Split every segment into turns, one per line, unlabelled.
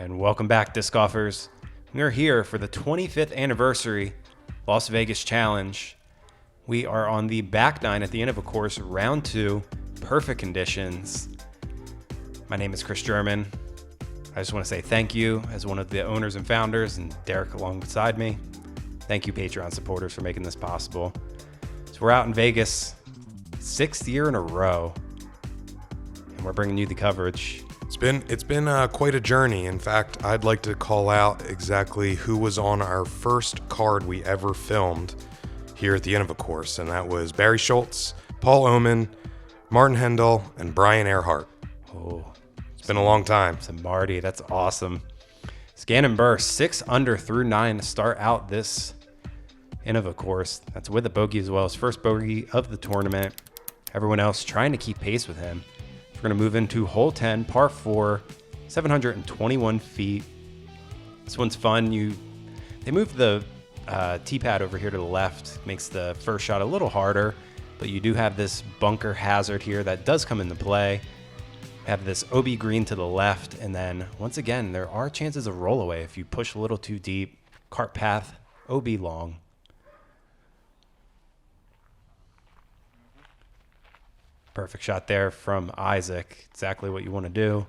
And welcome back, disc golfers. We're here for the 25th anniversary Las Vegas Challenge. We are on the back nine at the Innova course, round 2, perfect conditions. My name is Chris German. I just want to say thank you as one of the owners and founders, and Derek alongside me. Thank you, Patreon supporters, for making this possible. So we're out in Vegas, 6th year in a row, and we're bringing you the coverage.
It's been quite a journey. In fact, I'd like to call out exactly who was on our first card we ever filmed here at the Innova course, and that was Barry Schultz, Paul Oman, Martin Hendel, and Brian Earhart.
Oh,
it's been a long time.
So Marty, that's awesome. It's Gannon Buhr, 6 under through 9 to start out this Innova course. That's with a bogey as well. His first bogey of the tournament. Everyone else trying to keep pace with him. We're going to move into hole 10, par 4, 721 feet. This one's fun. They moved the tee pad over here to the left. Makes the first shot a little harder, but you do have this bunker hazard here that does come into play. Have this OB green to the left, and then once again, there are chances of roll away if you push a little too deep. Cart path, OB long. Perfect shot there from Isaac. Exactly what you want to do.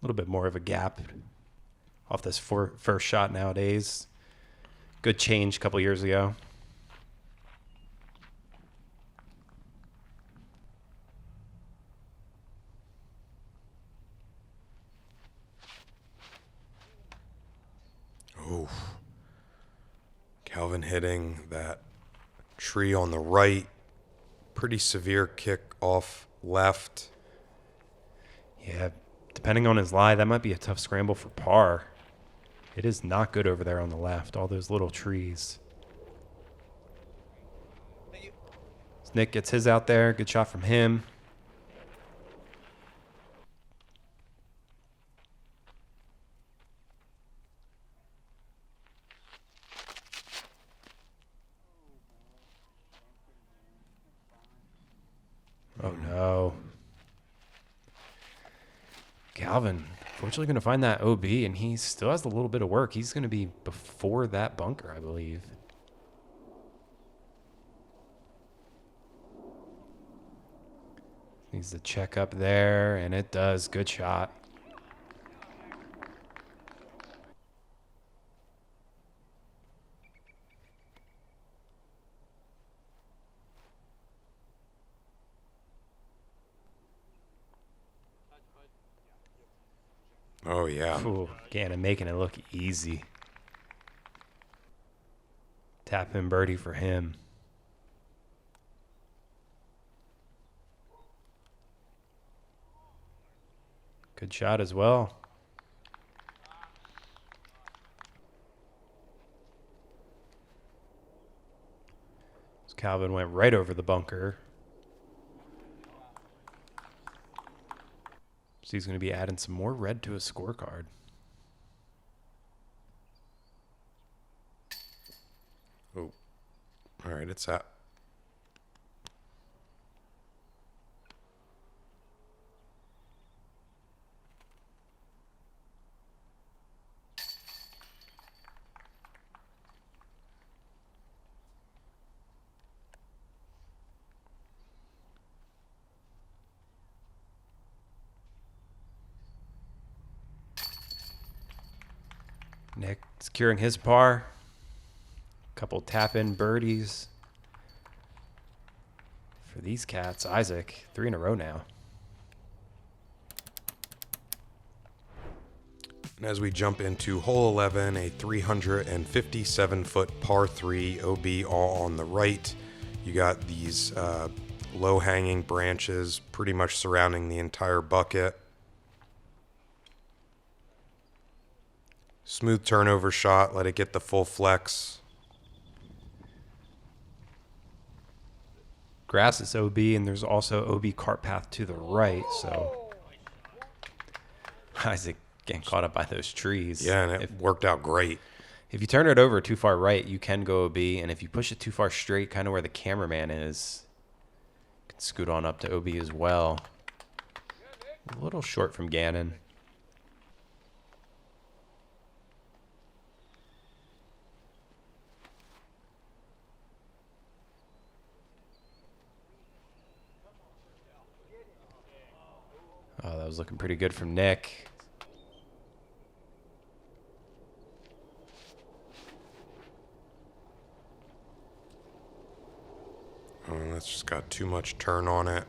A little bit more of a gap off this first shot nowadays. Good change a couple years ago.
Oh, Calvin hitting that tree on the right. Pretty severe kick off left.
Yeah, depending on his lie, that might be a tough scramble for par. It is not good over there on the left, all those little trees. Nick gets his out there. Good shot from him. Oh, no. Calvin, fortunately, going to find that OB, and he still has a little bit of work. He's going to be before that bunker, I believe. Needs to check up there, and it does. Good shot.
Oh, yeah.
Ooh, Gannon making it look easy. Tap in birdie for him. Good shot as well. So Calvin went right over the bunker. So he's going to be adding some more red to his scorecard.
Oh, all right, it's out.
Nick securing his par. Couple tap-in birdies for these cats. Isaac, 3 in a row now.
And as we jump into hole 11, a 357-foot par 3 OB all on the right. You got these low-hanging branches pretty much surrounding the entire bucket. Smooth turnover shot, let it get the full flex.
Grass is OB, and there's also OB cart path to the right, so Isaac getting caught up by those trees.
Yeah, and it worked out great.
If you turn it over too far right, you can go OB, and if you push it too far straight, kind of where the cameraman is, you can scoot on up to OB as well. A little short from Gannon. Oh, that was looking pretty good from Nick.
Oh, that's just got too much turn on it.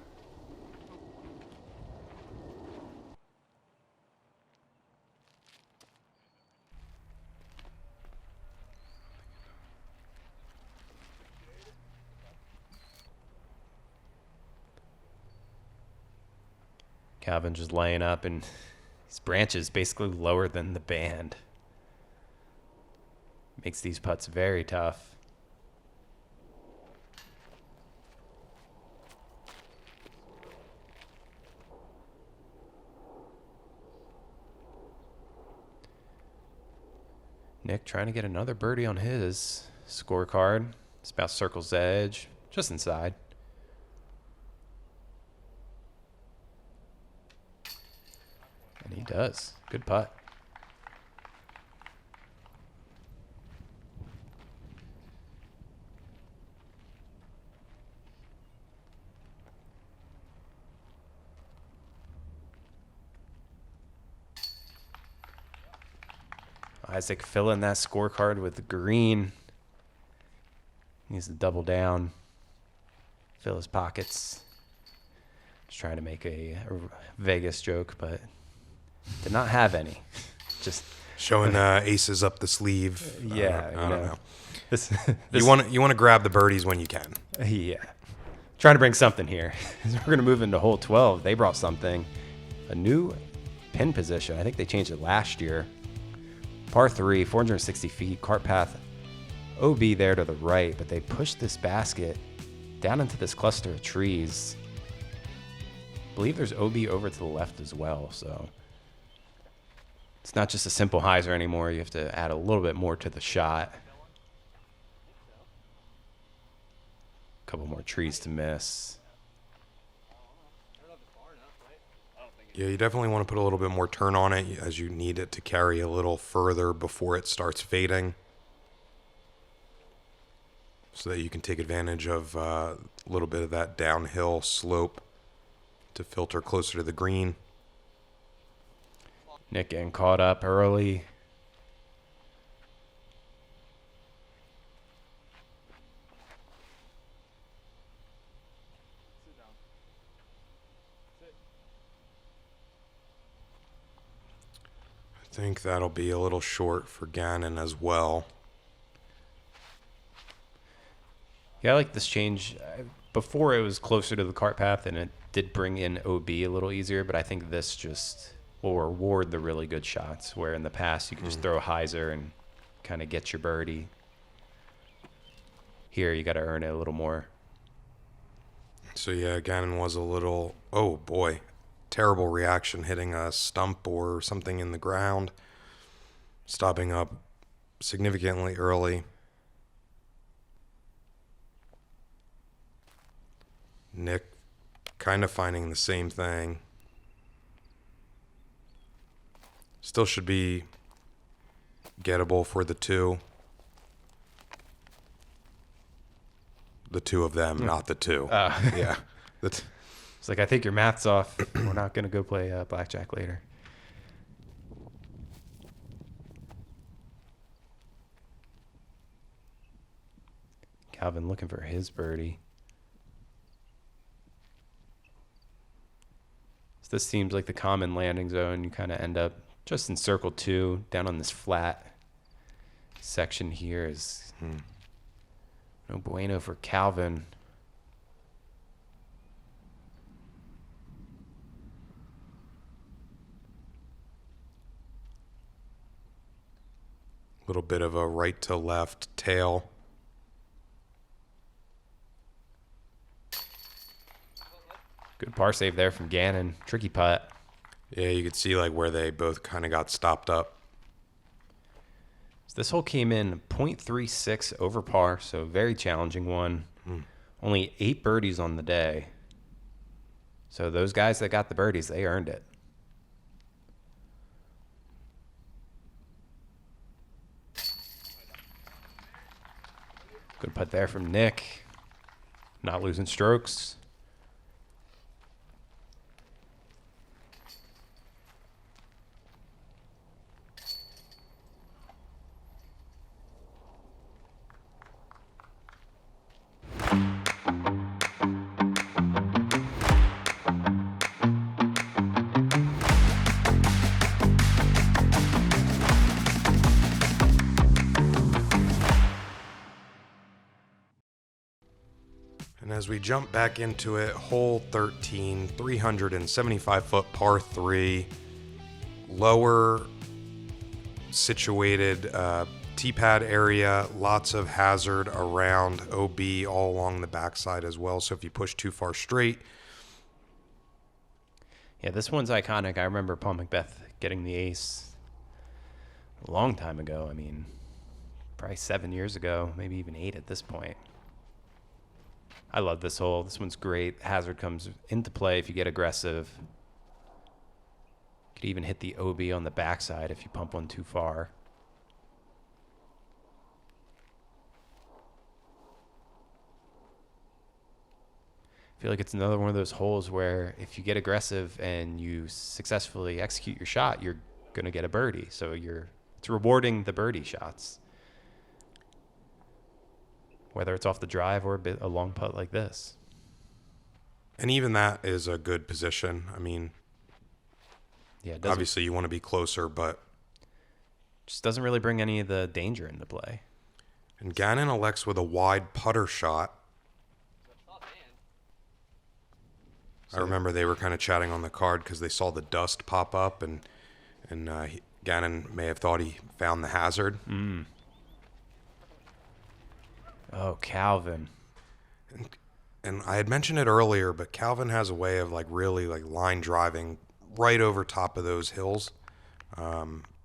Calvin just laying up, and his branch is basically lower than the band. Makes these putts very tough. Nick trying to get another birdie on his scorecard. Spouse circles edge, just inside. And he does. Good putt. Isaac filling that scorecard with the green. Needs to double down. Fill his pockets. Just trying to make a Vegas joke, but did not have any. Just
showing aces up the sleeve.
Yeah,
I don't know.
This
you want to grab the birdies when you can.
Yeah. Trying to bring something here. We're going to move into hole 12. They brought something. A new pin position. I think they changed it last year. Par 3, 460 feet, cart path, OB there to the right, but they pushed this basket down into this cluster of trees. I believe there's OB over to the left as well, so it's not just a simple hyzer anymore. You have to add a little bit more to the shot. A couple more trees to miss.
Yeah, you definitely want to put a little bit more turn on it as you need it to carry a little further before it starts fading, so that you can take advantage of a little bit of that downhill slope to filter closer to the green.
Nick getting caught up early.
I think that'll be a little short for Gannon as well.
Yeah, I like this change. Before it was closer to the cart path, and it did bring in OB a little easier, but I think this just will reward the really good shots, where in the past you could just throw a hyzer and kind of get your birdie. Here, you got to earn it a little more.
So yeah, Gannon was a little, oh boy, terrible reaction hitting a stump or something in the ground, stopping up significantly early. Nick kind of finding the same thing. Still should be gettable for the two. The two of them, not the two. Yeah.
It's like, I think your math's off. We're not going to go play blackjack later. Calvin looking for his birdie. So this seems like the common landing zone. You kind of end up just in circle 2, down on this flat section here is no bueno for Calvin.
Little bit of a right to left tail.
Good par save there from Gannon. Tricky putt.
Yeah, you could see like where they both kind of got stopped up.
So this hole came in 0.36 over par, so very challenging one. Only 8 birdies on the day. So those guys that got the birdies, they earned it. Good putt there from Nick. Not losing strokes.
And as we jump back into it, hole 13, 375-foot par 3, lower situated tee pad area, lots of hazard around OB all along the backside as well. So if you push too far straight.
Yeah, this one's iconic. I remember Paul Macbeth getting the ace a long time ago. I mean, probably 7 years ago, maybe even 8 at this point. I love this hole. This one's great. Hazard comes into play if you get aggressive. Could even hit the OB on the backside if you pump one too far. I feel like it's another one of those holes where if you get aggressive and you successfully execute your shot, you're going to get a birdie. So it's rewarding the birdie shots. Whether it's off the drive or a long putt like this.
And even that is a good position. I mean,
yeah,
obviously you want to be closer, but
just doesn't really bring any of the danger into play.
And Gannon elects with a wide putter shot. I remember they were kind of chatting on the card because they saw the dust pop up, and Gannon may have thought he found the hazard.
Oh, Calvin.
And I had mentioned it earlier, but Calvin has a way of really line driving right over top of those hills.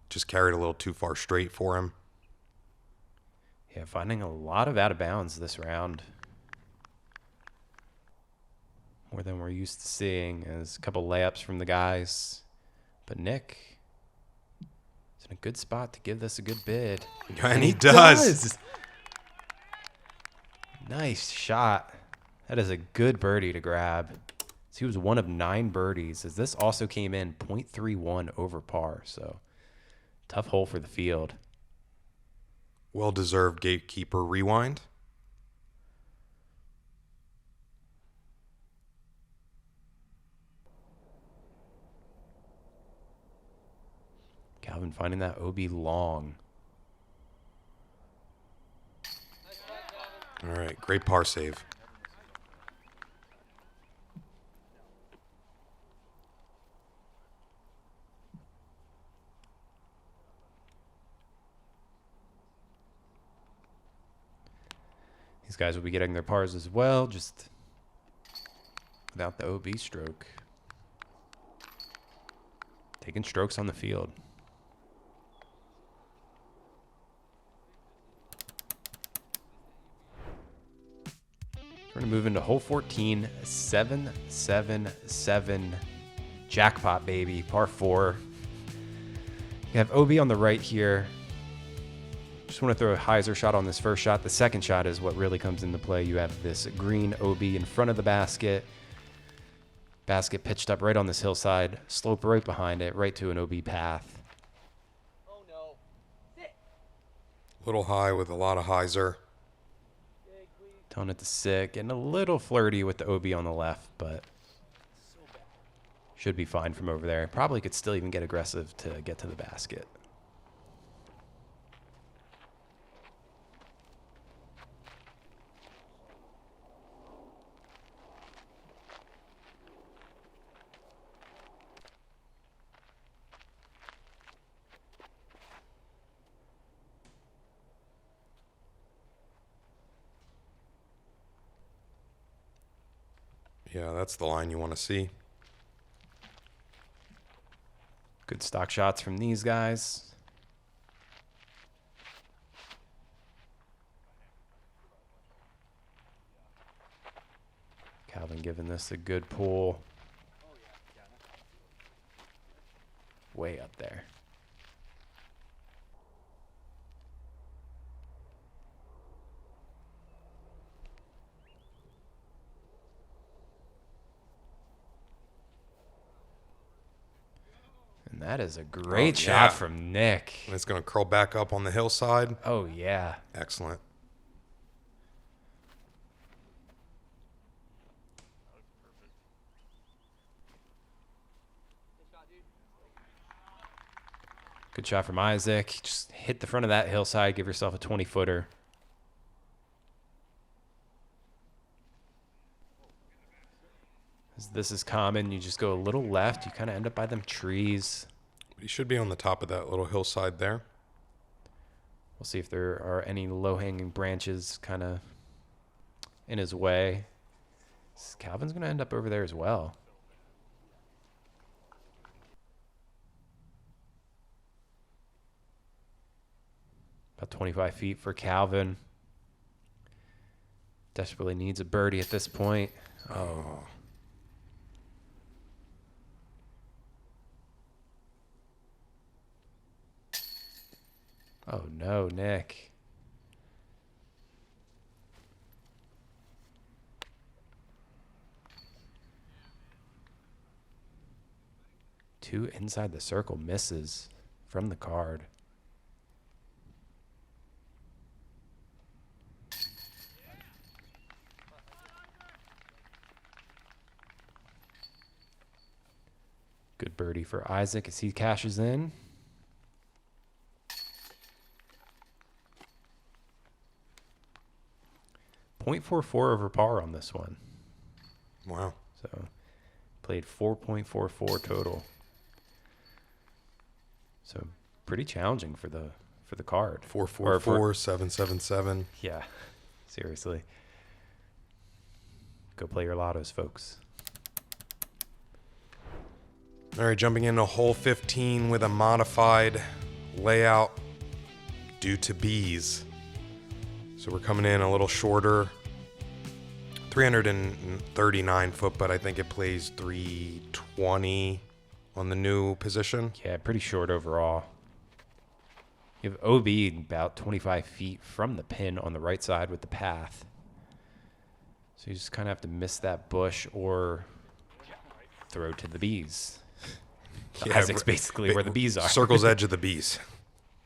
Just carried a little too far straight for him.
Yeah, finding a lot of out of bounds this round. More than we're used to seeing. As a couple layups from the guys. But Nick is in a good spot to give this a good bid.
And he does.
Nice shot. That is a good birdie to grab. So he was one of 9 birdies, as this also came in 0.31 over par. So tough hole for the field.
Well-deserved Gatekeeper rewind.
Calvin finding that OB long.
All right, great par save.
These guys will be getting their pars as well, just without the OB stroke. Taking strokes on the field. We're going to move into hole 14, 777 jackpot, baby, par 4. You have OB on the right here. Just want to throw a hyzer shot on this first shot. The second shot is what really comes into play. You have this green OB in front of the basket. Basket pitched up right on this hillside. Slope right behind it, right to an OB path.
Oh no. Sit.
Little high with a lot of hyzer.
Towing it to sit. Getting a little flirty with the OB on the left, but should be fine from over there. Probably could still even get aggressive to get to the basket.
Yeah, that's the line you want to see.
Good stock shots from these guys. Calvin giving this a good pull. Way up there. And that is a great shot from Nick.
And it's going to curl back up on the hillside.
Oh, yeah.
Excellent.
Good shot from Isaac. Just hit the front of that hillside. Give yourself a 20-footer. As this is common. You just go a little left. You kind of end up by them trees.
He should be on the top of that little hillside there.
We'll see if there are any low-hanging branches kind of in his way. Calvin's going to end up over there as well. About 25 feet for Calvin. Desperately needs a birdie at this point. Oh. Oh, no, Nick. Two inside the circle misses from the card. Good birdie for Isaac as he cashes in. .44 over par on this one.
Wow.
So played 4.44 total. So pretty challenging for the card.
444, 777.
Yeah, seriously. Go play your lottos, folks.
All right, jumping into hole 15 with a modified layout due to bees. So we're coming in a little shorter, 339 foot, but I think it plays 320 on the new position.
Yeah, pretty short overall. You have OB about 25 feet from the pin on the right side with the path. So you just kind of have to miss that bush or throw to the bees.
Yeah,
Isaac's basically where the bees are.
Circle's edge of the bees.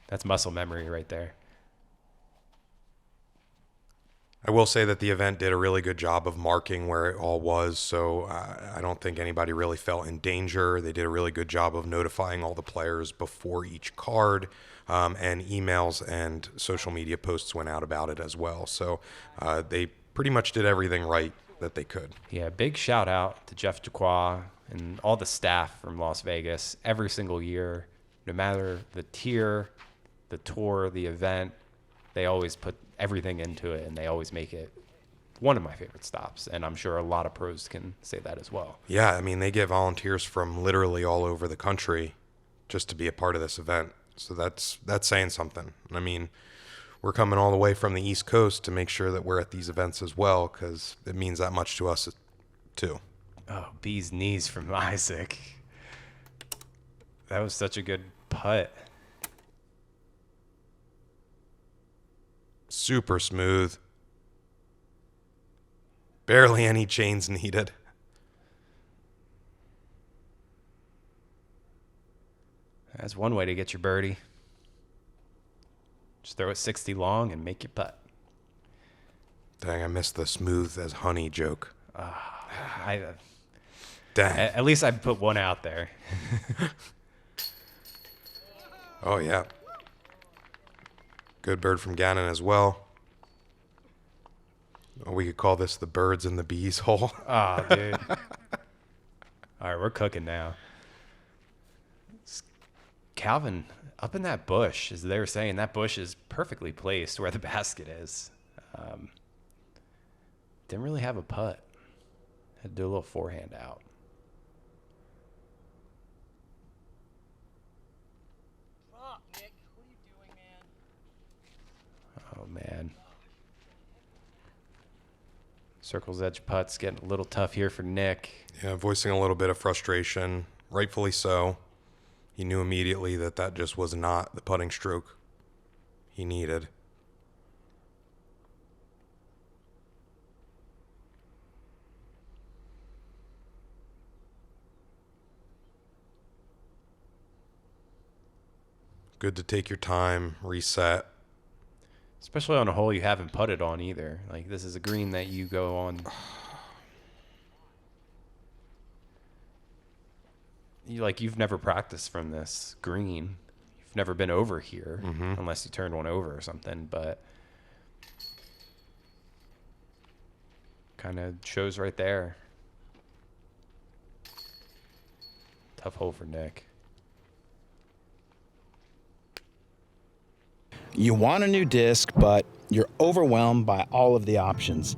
That's muscle memory right there.
I will say that the event did a really good job of marking where it all was, so I don't think anybody really felt in danger. They did a really good job of notifying all the players before each card, and emails and social media posts went out about it as well. So they pretty much did everything right that they could.
Yeah, big shout out to Jeff Duquois and all the staff from Las Vegas every single year, no matter the tier, the tour, the event, they always put everything into it and they always make it one of my favorite stops. And I'm sure a lot of pros can say that as well.
Yeah, I mean, they get volunteers from literally all over the country just to be a part of this event. So that's saying something. I mean, we're coming all the way from the East Coast to make sure that we're at these events as well, because it means that much to us too.
Oh, bee's knees from Isaac. That was such a good putt.
Super smooth. Barely any chains needed.
That's one way to get your birdie. Just throw it 60 long and make your putt.
Dang, I missed the smooth as honey joke. Dang.
At least I put one out there.
Oh, yeah. Good bird from Gannon as well. Oh, we could call this the birds and the bees hole.
Oh, dude. All right, we're cooking now. Calvin, up in that bush, as they were saying, that bush is perfectly placed where the basket is. Didn't really have a putt. Had to do a little forehand out.
Drop, Nick. What are you doing, man?
Oh, man. Circle's edge putts getting a little tough here for Nick.
Yeah, voicing a little bit of frustration, rightfully so. He knew immediately that that just was not the putting stroke he needed. Good to take your time, reset.
Especially on a hole you haven't putted on either. Like, this is a green that you go on. You've never practiced from this green. You've never been over here unless you turned one over or something, but kind of shows right there. Tough hole for Nick.
You want a new disc, but you're overwhelmed by all of the options.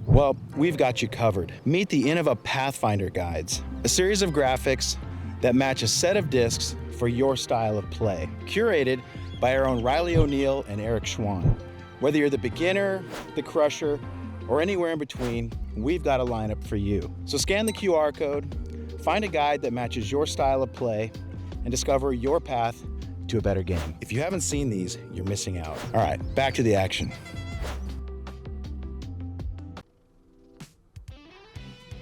Well, we've got you covered. Meet the Innova Pathfinder Guides, a series of graphics that match a set of discs for your style of play, curated by our own Riley O'Neill and Eric Schwann. Whether you're the beginner, the crusher, or anywhere in between, we've got a lineup for you. So scan the QR code, find a guide that matches your style of play, and discover your path to a better game. If you haven't seen these, you're missing out. All right, back to the action.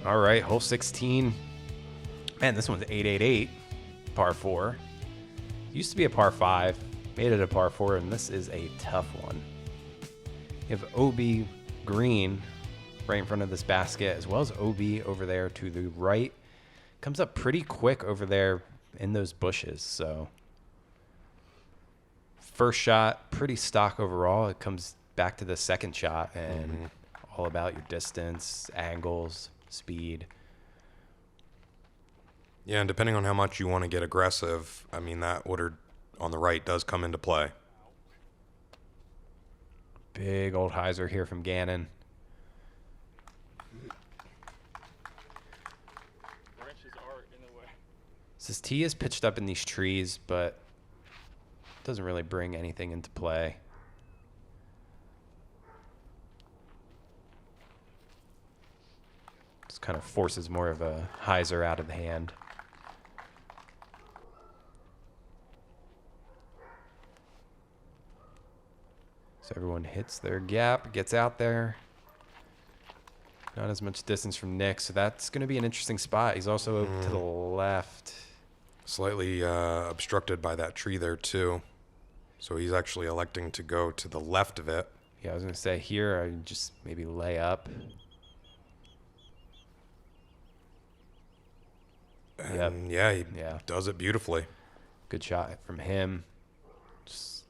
All right, hole 16. Man, this one's 888, par 4. Used to be a par 5, made it a par 4, and this is a tough one. You have OB green right in front of this basket, as well as OB over there to the right. Comes up pretty quick over there in those bushes, so first shot, pretty stock overall. It comes back to the second shot and all about your distance, angles, speed.
Yeah, and depending on how much you want to get aggressive, I mean, that order on the right does come into play.
Big old hyzer here from Gannon.
Branches are in the way.
This tee is pitched up in these trees, but doesn't really bring anything into play. Just kind of forces more of a hyzer out of the hand. So everyone hits their gap, gets out there. Not as much distance from Nick, so that's going to be an interesting spot. He's also to the left.
Slightly obstructed by that tree there, too. So he's actually electing to go to the left of it.
Yeah, I was going to say here, I just maybe lay up.
And yeah, he does it beautifully.
Good shot from him. Just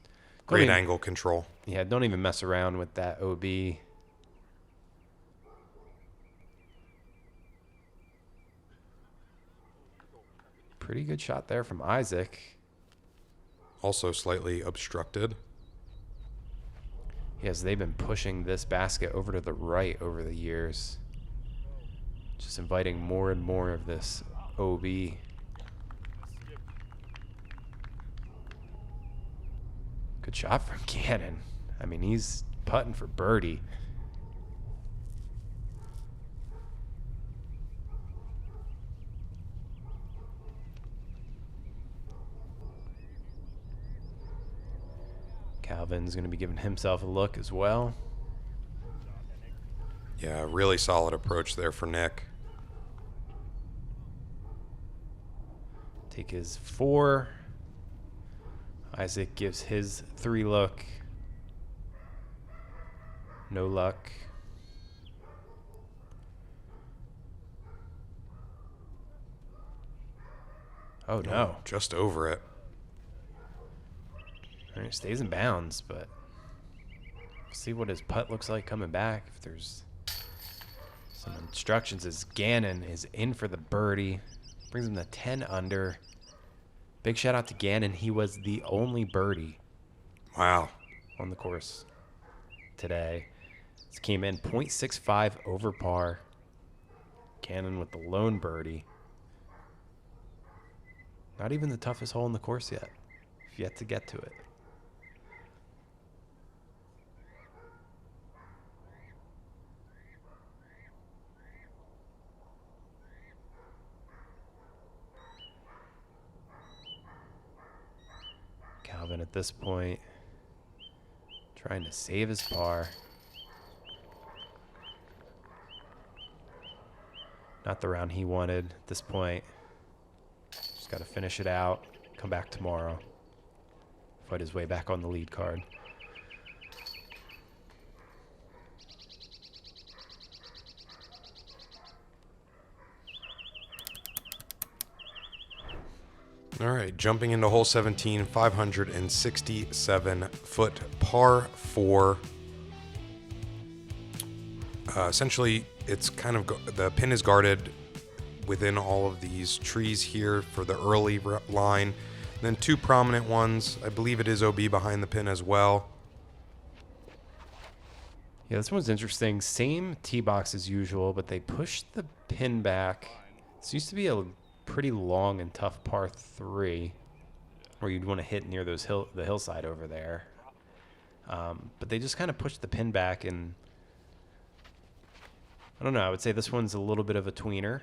Great
don't even-
angle control.
Yeah, don't even mess around with that OB. Pretty good shot there from Isaac.
Also slightly obstructed.
Yes, they've been pushing this basket over to the right over the years. Just inviting more and more of this OB. Good shot from Gannon. I mean, he's putting for birdie. Calvin's going to be giving himself a look as well.
Yeah, really solid approach there for Nick.
Take his 4. Isaac gives his 3 look. No luck. Oh, no.
Just over it.
I mean, it stays in bounds, but see what his putt looks like coming back. If there's some instructions, as Gannon is in for the birdie. Brings him to 10 under. Big shout out to Gannon. He was the only birdie
Wow.
on the course today. This came in 0.65 over par. Gannon with the lone birdie. Not even the toughest hole in the course yet. We've yet to get to it. at this point. Trying to save his par. Not the round he wanted at this point. Just got to finish it out. Come back tomorrow. Fight his way back on the lead card.
All right, jumping into hole 17, 567 foot par 4. Essentially, it's kind of the pin is guarded within all of these trees here for the early line. Then 2 prominent ones. I believe it is OB behind the pin as well.
Yeah, this one's interesting. Same tee box as usual, but they pushed the pin back. This used to be a pretty long and tough par 3 where you'd want to hit near those the hillside over there. But they just kind of pushed the pin back, and I don't know. I would say this one's a little bit of a tweener.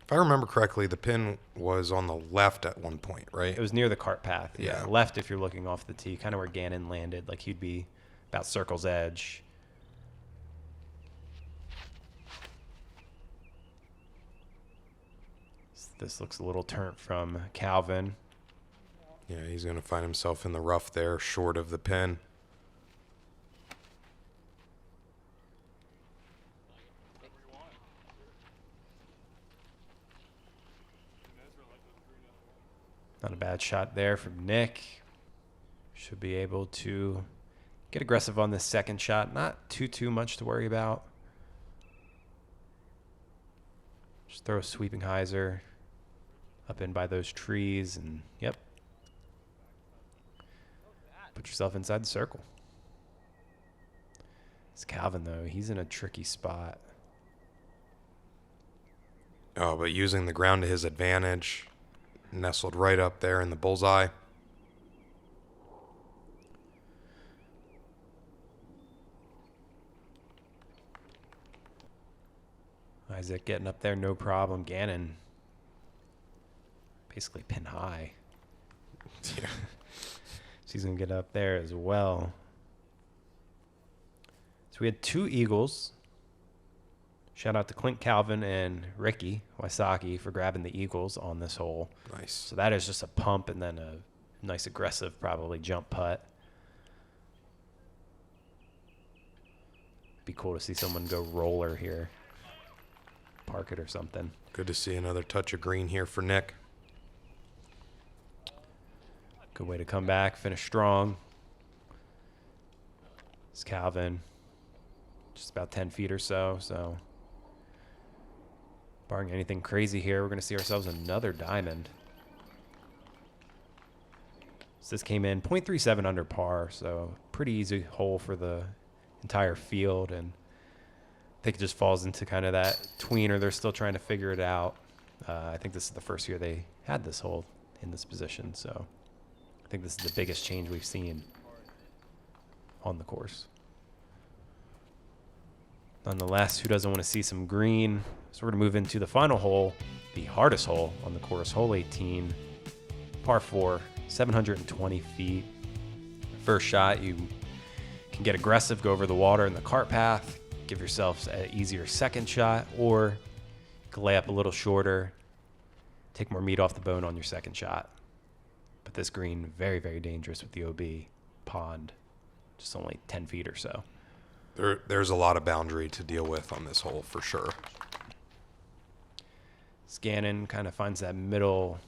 If I remember correctly, the pin was on the left at one point, right?
It was near the cart path.
Yeah.
Left if you're looking off the tee, kind of where Gannon landed. Like he'd be about circle's edge. This looks a little turnt from Calvin.
Yeah, he's going to find himself in the rough there, short of the pin.
Not a bad shot there from Nick. Should be able to get aggressive on this second shot. Not too much to worry about. Just throw a sweeping hyzer up in by those trees, and yep. Put yourself inside the circle. It's Calvin, though. He's in a tricky spot.
Oh, but using the ground to his advantage. Nestled right up there in the bullseye.
Isaac getting up there, no problem. Gannon basically pin high.
Yeah.
She's going to get up there as well. So we had 2 eagles. Shout out to Clint Calvin and Ricky Wysocki for grabbing the eagles on this hole.
Nice.
So that is just a pump and then a nice aggressive, probably jump putt. Be cool to see someone go roller here. Park it or something.
Good to see another touch of green here for Nick.
Good way to come back, finish strong. It's Calvin. Just about 10 feet or so. So, barring anything crazy here, we're going to see ourselves another diamond. So this came in 0.37 under par, so pretty easy hole for the entire field. And I think it just falls into kind of that tweener. They're still trying to figure it out. I think this is the first year they had this hole in this position. So I think this is the biggest change we've seen on the course. Nonetheless, who doesn't want to see some green? So we're going to move into the final hole, the hardest hole on the course, hole 18, par 4, 720 feet. First shot, you can get aggressive, go over the water in the cart path, give yourself an easier second shot, or you can lay up a little shorter, take more meat off the bone on your second shot. But this green, very, very dangerous with the OB pond, just only 10 feet or so.
There's a lot of boundary to deal with on this hole for sure.
Gannon kind of finds that middle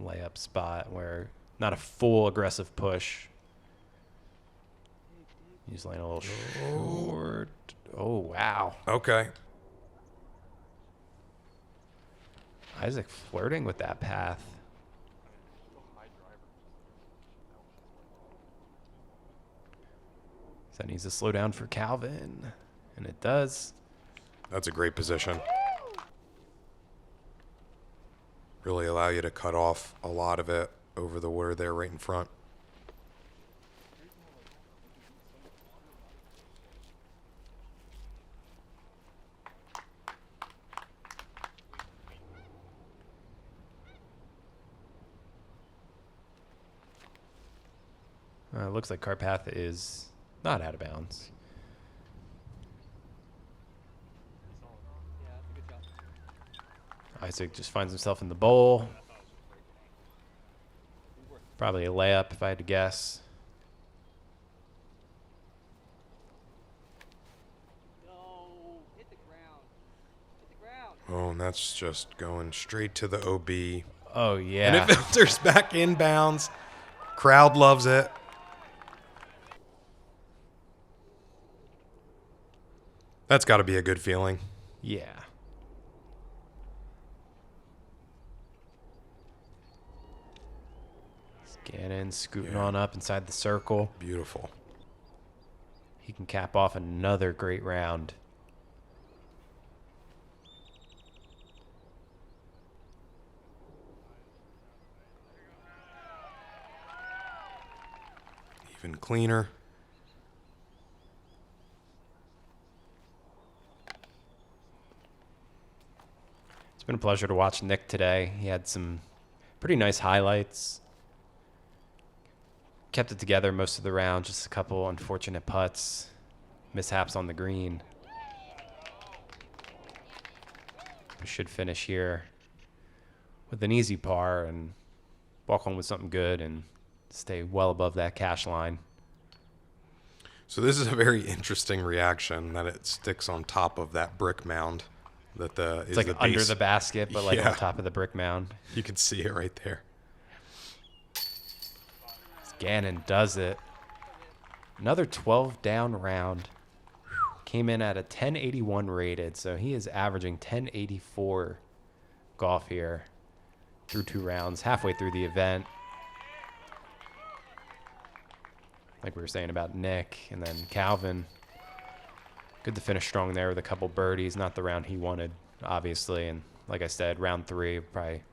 layup spot where not a full aggressive push. He's laying a little short. Oh, wow.
Okay.
Isaac flirting with that path. So that needs to slow down for Calvin. And it does.
That's a great position. Really allow you to cut off a lot of it over the water there right in front.
Looks like Carpath is not out of bounds. Isaac just finds himself in the bowl. Probably a layup if I had to guess.
Oh, and that's just going straight to the OB.
Oh, yeah.
And it filters back inbounds. Crowd loves it. That's got to be a good feeling.
Yeah. Gannon scooting on up inside the circle.
Beautiful.
He can cap off another great round.
Even cleaner.
It's been a pleasure to watch Nick today. He had some pretty nice highlights. Kept it together most of the round, just a couple unfortunate putts, mishaps on the green. We should finish here with an easy par and walk home with something good and stay well above that cash line.
So this is a very interesting reaction that it sticks on top of that brick mound.
It's like under the basket, but like
Yeah.
on top of the brick mound.
You can see it right there.
Gannon does it. Another 12 down round. Came in at a 1081 rated, so he is averaging 1084 golf here through 2 rounds, halfway through the event. Like we were saying about Nick, and then Calvin. Good to finish strong there with a couple birdies. Not the round he wanted, obviously. And like I said, round 3, probably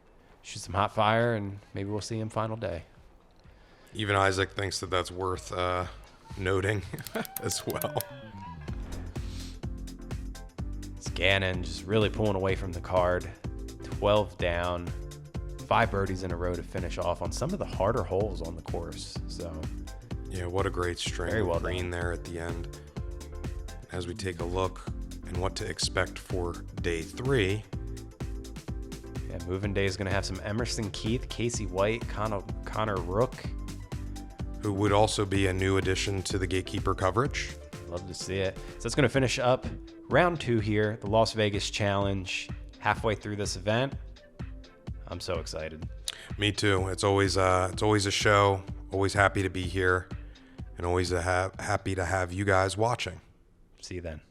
shoot some hot fire, and maybe we'll see him final day.
Even Isaac thinks that that's worth noting as well.
It's Gannon just really pulling away from the card. 12 down, 5 birdies in a row to finish off on some of the harder holes on the course. So
Yeah, what a great string
Very well
of green
done.
there at the end. As we take a look and what to expect for day 3.
yeah, moving day is going to have some Emerson Keith, Casey White, Connor Rook.
Who would also be a new addition to the Gatekeeper coverage.
Love to see it. So that's going to finish up round 2 here, the Las Vegas Challenge. Halfway through this event, I'm so excited.
Me too. It's always a show. Always happy to be here, and always happy to have you guys watching.
See you then.